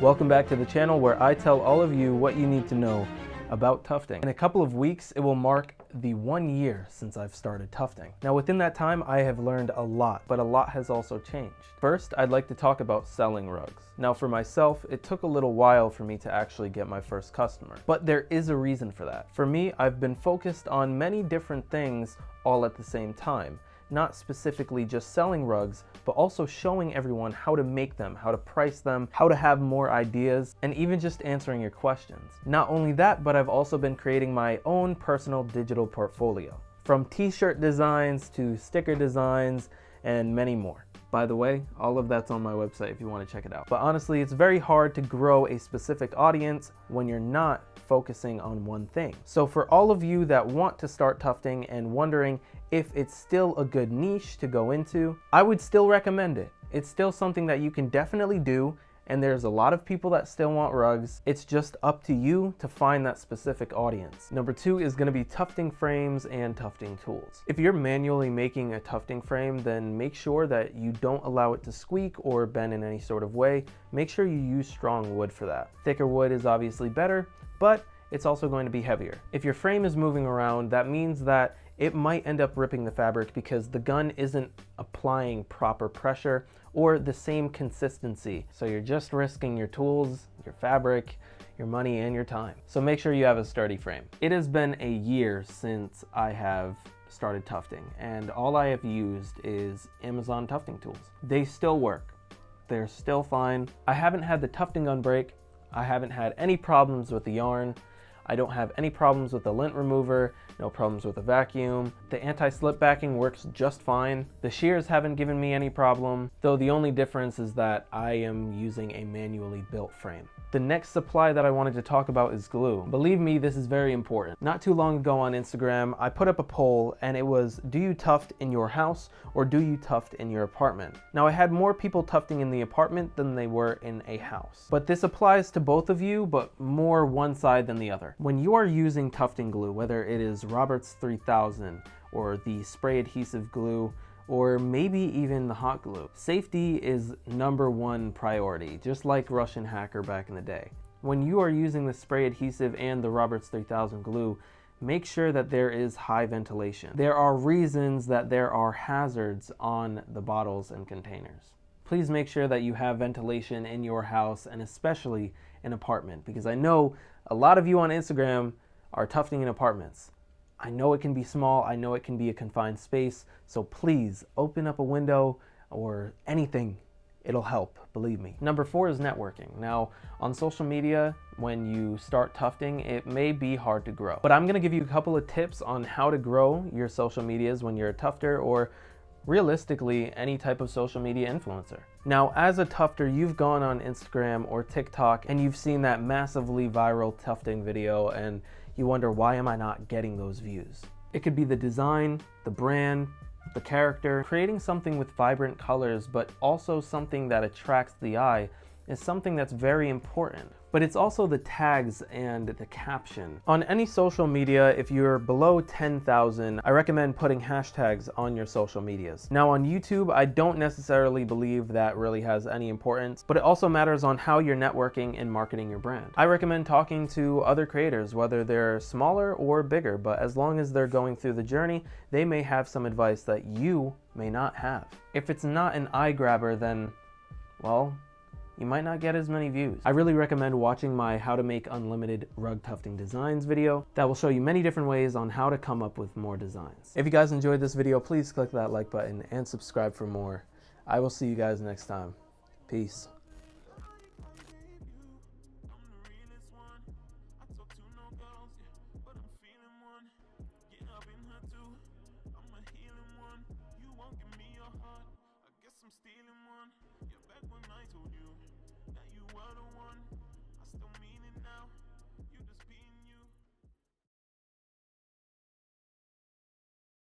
Welcome back to the channel where I tell all of you what you need to know about tufting. In a couple of weeks, it will mark the 1 year since I've started tufting. Now within that time, I have learned a lot, but a lot has also changed. First, I'd like to talk about selling rugs. Now for myself, it took a little while for me to actually get my first customer, but there is a reason for that. For me, I've been focused on many different things all at the same time. Not specifically just selling rugs, but also showing everyone how to make them, how to price them, how to have more ideas, and even just answering your questions. Not only that, but I've also been creating my own personal digital portfolio. From t-shirt designs to sticker designs and many more. By the way, all of that's on my website if you want to check it out. But honestly, it's very hard to grow a specific audience when you're not focusing on one thing. So for all of you that want to start tufting and wondering if it's still a good niche to go into, I would still recommend it. It's still something that you can definitely do, and there's a lot of people that still want rugs. It's just up to you to find that specific audience. Number 2 is going to be tufting frames and tufting tools. If you're manually making a tufting frame, then make sure that you don't allow it to squeak or bend in any sort of way. Make sure you use strong wood for that. Thicker wood is obviously better, but it's also going to be heavier. If your frame is moving around, that means that it might end up ripping the fabric because the gun isn't applying proper pressure or the same consistency. So you're just risking your tools, your fabric, your money, and your time. So make sure you have a sturdy frame. It has been a year since I have started tufting, and all I have used is Amazon tufting tools. They still work. They're still fine. I haven't had the tufting gun break. I haven't had any problems with the yarn. I don't have any problems with the lint remover, no problems with the vacuum. The anti-slip backing works just fine. The shears haven't given me any problem, though the only difference is that I am using a manually built frame. The next supply that I wanted to talk about is glue. Believe me, this is very important. Not too long ago on Instagram, I put up a poll and it was, do you tuft in your house or do you tuft in your apartment? Now I had more people tufting in the apartment than they were in a house. But this applies to both of you, but more one side than the other. When you are using tufting glue, whether it is Roberts 3000 or the spray adhesive glue, or maybe even the hot glue, safety is #1 priority, just like Russian hacker back in the day. When you are using the spray adhesive and the Roberts 3000 glue, make sure that there is high ventilation. There are reasons that there are hazards on the bottles and containers. Please make sure that you have ventilation in your house, and especially an apartment, because I know a lot of you on Instagram are tufting in apartments. I know it can be small, I know it can be a confined space, so please open up a window or anything. It'll help, believe me. Number 4 is networking. Now, on social media, when you start tufting, it may be hard to grow. But I'm gonna give you a couple of tips on how to grow your social medias when you're a tufter, or realistically, any type of social media influencer. Now, as a tufter, you've gone on Instagram or TikTok and you've seen that massively viral tufting video and you wonder, why am I not getting those views? It could be the design, the brand, the character. Creating something with vibrant colors, but also something that attracts the eye, is something that's very important. But it's also the tags and the caption. On any social media, if you're below 10,000, I recommend putting hashtags on your social medias. Now on YouTube, I don't necessarily believe that really has any importance, but it also matters on how you're networking and marketing your brand. I recommend talking to other creators, whether they're smaller or bigger, but as long as they're going through the journey, they may have some advice that you may not have. If it's not an eye grabber, then, well, you might not get as many views. I really recommend watching my How to Make Unlimited Rug Tufting Designs video. That will show you many different ways on how to come up with more designs. If you guys enjoyed this video, please click that like button and subscribe for more. I will see you guys next time. Peace.